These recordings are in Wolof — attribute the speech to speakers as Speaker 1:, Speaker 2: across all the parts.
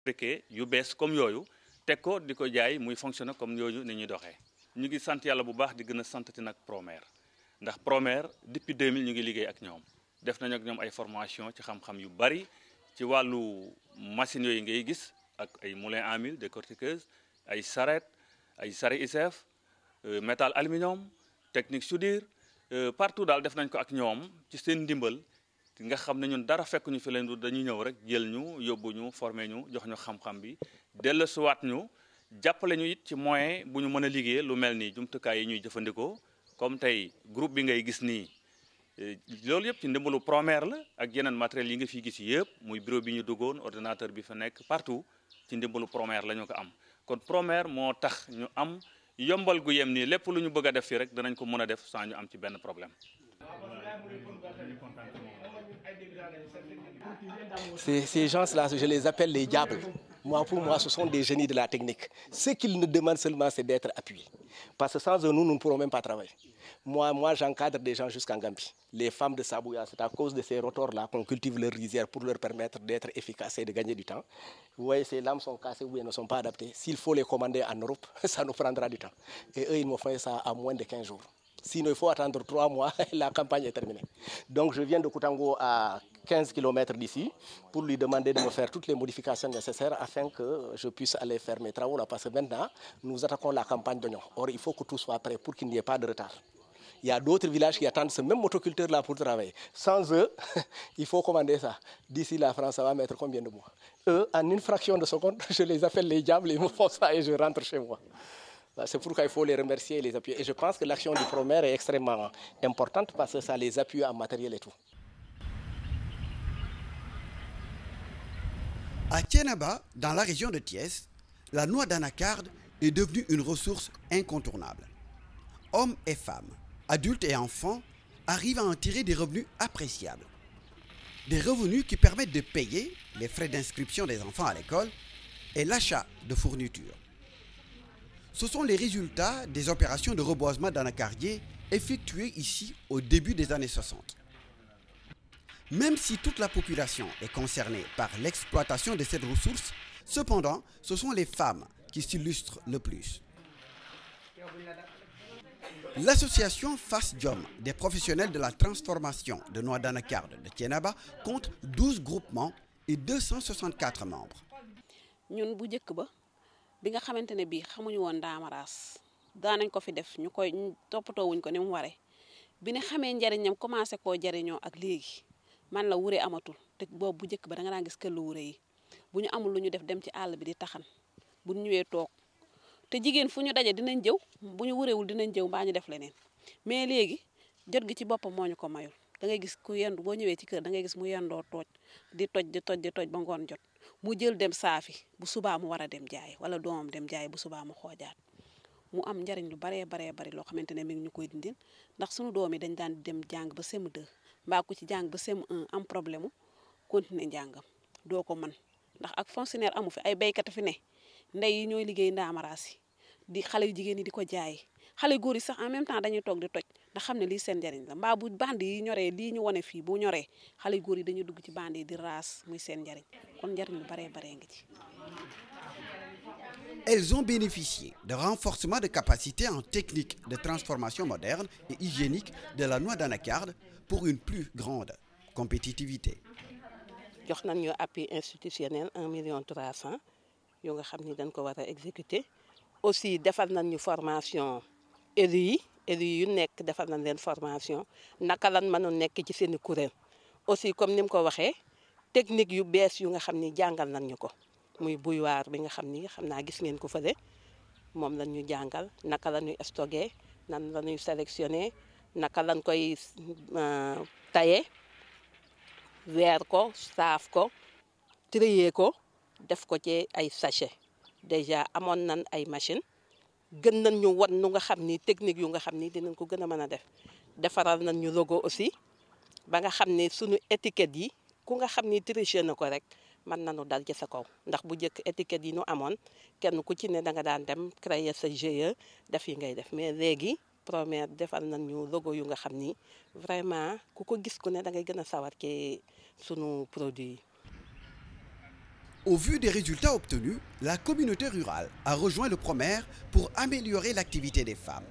Speaker 1: fabriqué yu bees comme yooyu teg ko di ko jaay muy fonctionner comme yooyu ni ñuy doxee ñu ngi sant yàlla bu baax di gën a santati nag Promer ndax Promer depuis 2000 ñu ngi liggéey ak ñoom def nañu ak ñoom ay formation ci xam-xam yu bari ci wàllu machines yooyu ngay gis ak ay moulins à mil décortiqueuses ay charrette ay sarré ICF métal aluminium technique soudure partout daal def nañ ko ak ñoom ci seen ndimbal nga xam ne ñun dara fekk ñu fi leen du dañuy ñëw rek jël ñu yóbbu ñu formé ñu jox ñu xam-xam bi dellusiwaat ñu jàppale ñu it ci moyen bu ñu mën a liggéey lu mel ni jumtukaay yi ñuy jëfandikoo comme tey groupe bi ngay gis nii loolu yëpp ci ndimbalu Promer la ak yeneen matériels yi nga fi gis yëpp muy bureau bi ñu duggoon ordinateur bi fa nekk partout ci ndimbalu Promer la ñu ko am kon Promer moo tax ñu am yombal gu yem nii lépp lu ñu bëgg a def fii rek danañ ko mën a def sans ñu am ci benn problème.
Speaker 2: Ces gens-là, je les appelle les diables. Pour moi, ce sont des génies de la technique. Ce qu'ils nous demandent seulement, c'est d'être appuyés. Parce que sans eux, nous ne pourrons même pas travailler. Moi j'encadre des gens jusqu'en Gambie. Les femmes de Sabouya, c'est à cause de ces rotors-là qu'on cultive leur rizière pour leur permettre d'être efficaces et de gagner du temps. Vous voyez, ces lames sont cassées ou elles ne sont pas adaptées. S'il faut les commander en Europe, ça nous prendra du temps. Et eux, ils m'ont fait ça à moins de 15 jours. Sinon, il faut attendre 3 mois, la campagne est terminée. Donc, je viens de Koutango à 15 km d'ici pour lui demander de me faire toutes les modifications nécessaires afin que je puisse aller faire mes travaux là. Parce que maintenant, nous attaquons la campagne d'oignons. Or, il faut que tout soit prêt pour qu'il n'y ait pas de retard. Il y a d'autres villages qui attendent ce même motoculteur-là pour travailler. Sans eux, il faut commander ça. D'ici la France, ça va mettre combien de mois? Eux, en une fraction de seconde, je les appelle les diables, ils me font ça et je rentre chez moi. C'est pourquoi il faut les remercier et les appuyer. Et je pense que l'action du Promer est extrêmement importante parce que ça les appuie en matériel et tout.
Speaker 3: À Thiénaba, dans la région de Thiès, la noix d'anacarde est devenue une ressource incontournable. Hommes et femmes, adultes et enfants arrivent à en tirer des revenus appréciables. Des revenus qui permettent de payer les frais d'inscription des enfants à l'école et l'achat de fournitures. Ce sont les résultats des opérations de reboisement d'anacardiers effectuées ici au début des années 60. Même si toute la population est concernée par l'exploitation de cette ressource, cependant, ce sont les femmes qui s'illustrent le plus. L'association FASDIOM des professionnels de la transformation de noix d'anacarde de Thiénaba compte 12 groupements et 264 membres.
Speaker 4: Bi nga xamantene bi xamuñu woon daamaraas daanañ ko fi def ñu koy toppatoo wuñ ko ni mu waree bi ne xamee njariñam commencé koo jariñoo ak léegi man la wure amatul te boobu bu njëkk ba da nga daan gis këllu wure yi bu ñu amul lu ñu def dem ci àll bi di taxan bu ñu ñëwee toog te jigéen fu ñu daje dinañ jëw bu ñu wurewul dinañ jëw mbaa ñu def leneen mais léegi jot gi ci boppam moo ñu ko mayul da ngay gis ku yendu boo ñëwee ci kër da ngay gis mu yendoo tooj di toj ba ngoon jot mu jël dem saafi bu subaa mu war a dem jaay wala doomam dem jaay bu subaa mu xoojaat mu am njariñ lu bari loo xamante ne mi ngi ñu koy dindil ndax sunu doom yi dañ daan dem jàng ba CM2 mbaa ku ci jàng ba CM1 am problème mu continuer njàngam doo ko mën ndax ak fonctionnaire amu fi ay béykat fi ne ndey yi ñooy liggéey ndaamaraas yi di xale yu jigéen yi di ko jaay xale góor yi sax en même temps dañuy toog di toj ndax xam ne lii seen njariñ la mbaa bu bande yi ñoree lii ñu wone fii bu ñoree xale góor yi dañuy dugg ci bande yi di raas muy seen njariñ kon njariñ lu baree ngi ci.
Speaker 3: Elles ont bénéficié de renforcement de capacités en technique de transformation moderne et hygiénique de la noix d'anacarde pour une plus grande compétitivité.
Speaker 5: jox nañ ñu appui institutionnel 1,3 million yoo nga xam ni dañ ko war a exécuter aussi defal nañ ñu formation élus yu nekk defal nañ leen formation naka lan mënu nekk ci seen kuréel aussi comme ni mu ko waxee technique yu bees yu nga xam ni jàngal nañ ñu ko muy bouilloire bi nga xam ni xam naa gis ngeen ko fële moom lañ ñu jàngal naka la ñuy stocké nan la ñuy sélectionné naka lañ koy taillé weer ko saaf ko trier ko def ko ci ay sachet déjà amoon nañ ay machine gën nañ ñu wan nu nga xam ni technique yu nga xam ni dinañ ko gën a mën a def defaral nañ ñu logo aussi ba nga xam ni suñu étiquette yi ku nga xam ni triché na ko rek mën nañu dal ci sa kaw ndax bu njëkk étiquette yi ñu amoon kenn ku ci ne da nga daan dem créer sa GIE def yi ngay def mais léegi Promer defal nañ ñu logo yu nga xam ni vraiment ku ko gis ku ne da ngay gën a sawar ci sunu produit yi.
Speaker 3: Au vu des résultats obtenus, la communauté rurale a rejoint le Promer pour améliorer l'activité des femmes.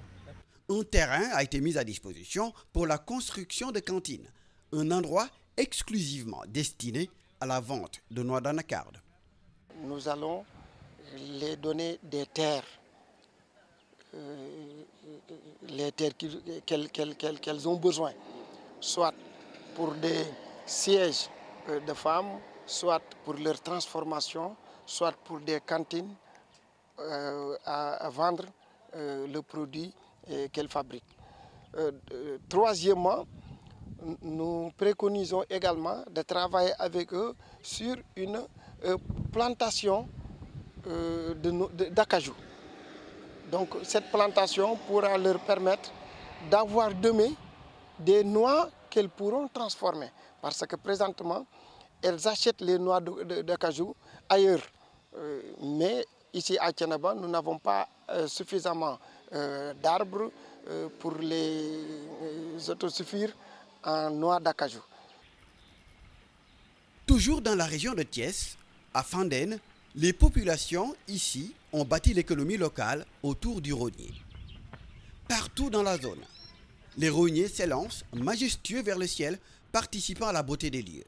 Speaker 3: Un terrain a été mis à disposition pour la construction de cantines, un endroit exclusivement destiné à la vente de noix d'anacarde.
Speaker 6: Nous allons les donner des terres, les terres qu'elles ont besoin, soit pour des sièges de femmes, soit pour leur transformation, soit pour des cantines à vendre le produit qu'elles fabriquent. Troisièmement, nous préconisons également de travailler avec eux sur une plantation d'acajou. Donc cette plantation pourra leur permettre d'avoir demain des noix qu'elles pourront transformer. Parce que présentement, elles achètent les noix d'acajou ailleurs. Mais ici à Thiénaba, nous n'avons pas suffisamment d'arbres pour les autosuffire en noix d'acajou.
Speaker 3: Toujours dans la région de Thiès, à Fandène, les populations ici ont bâti l'économie locale autour du rognier. Partout dans la zone, les rogniers s'élancent majestueux vers le ciel, participant à la beauté des lieux.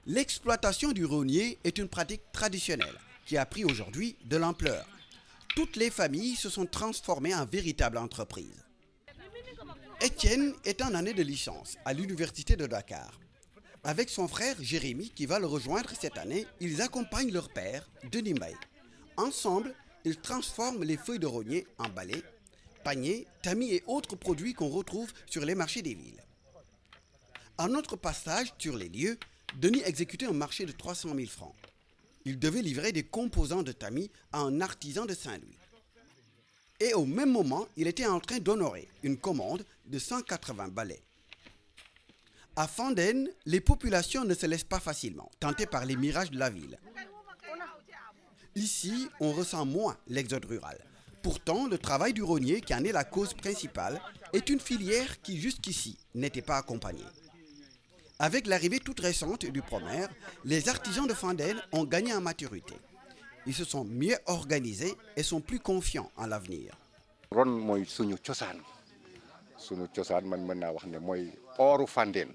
Speaker 3: L'exploitation du rognier est une pratique traditionnelle qui a pris aujourd'hui de l'ampleur. Toutes les familles se sont transformées en véritables entreprises. Étienne est en année de licence à l'université de Dakar. Avec son frère Jérémy qui va le rejoindre cette année, ils accompagnent leur père, Denis Mbaye. Ensemble, ils transforment les feuilles de rognier en balais, paniers, tamis et autres produits qu'on retrouve sur les marchés des villes. À notre passage sur les lieux, Denis exécutait un marché de 300 000 francs. Il devait livrer des composants de tamis à un artisan de Saint-Louis. Et au même moment, il était en train d'honorer une commande de 180 balais. À Fandène, les populations ne se laissent pas facilement, tentées par les mirages de la ville. Ici, on ressent moins l'exode rural. Pourtant, le travail du rognier, qui en est la cause principale, est une filière qui jusqu'ici n'était pas accompagnée. Avec l'arrivée toute récente du Promer, les artisans de Fandène ont gagné en maturité. Ils se sont mieux organisés et sont plus confiants en l'avenir.
Speaker 7: ron mooy suñu cosaan man mën naa wax ne mooy ooru Fandène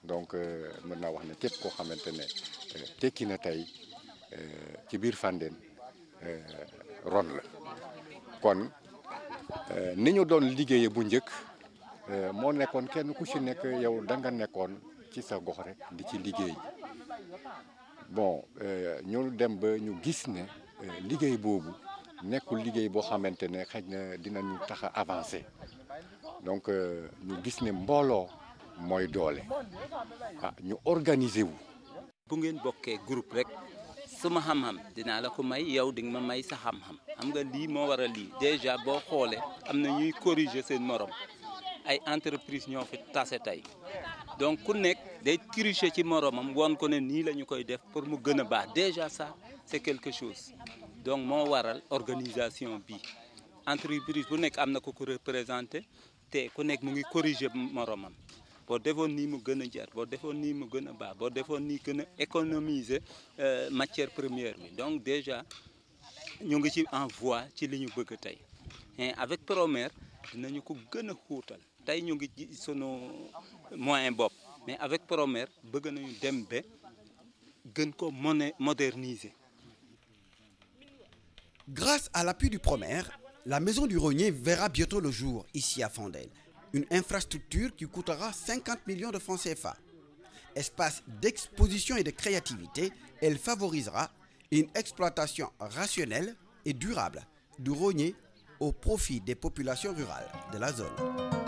Speaker 7: donc mën naa wax ne képp koo xamante ne tekki na tey ci biir Fandène ron la kon ni ñu doon liggéeyee bu njëkk moo nekkoon kenn ku ci nekk yow da nga nekkoon ci sa gox rek di ci liggéey bon ñu dem ba ñu gis ne liggéey boobu nekkul liggéey boo xamante ne xëy na dinañu tax a avancer donc ñu gis ne mbooloo mooy doole ñu organiser wu.
Speaker 8: bu ngeen bokkee groupe rek suma xam-xam dinaa la ko may yow di nga ma may sa xam-xam xam nga lii moo war a lii déjà boo xoolee am na ñuy corriger seen morom ay entreprise ñoo fi tase tey donc ku nekk day tricher ci moromam woon ko ne nii la ñu koy def pour mu gën a baax déjà ça c'est quelque chose donc moo waral organisation bi entreprise bu nekk am na ko représenté te ku nekk mu ngi corriger moromam boo defoon nii mu gën a jar boo defoon nii mu gën a baax boo defoon nii gën a économiser matière première bi donc déjà ñu ngi ci en voie ci li ñu bëgg tey avec Promer dinañu ko gën a xuutal tey ñu ngi ci sunu moyen bopp mais avec Promer bëgg nañu dem ba gën ko moderniser.
Speaker 3: Grâce à l'appui du Promer, la maison du rognier verra bientôt le jour ici à Fandène. Une infrastructure qui coûtera 50 millions de francs CFA. Espace d'exposition et de créativité, elle favorisera une exploitation rationnelle et durable du rognier au profit des populations rurales de la zone.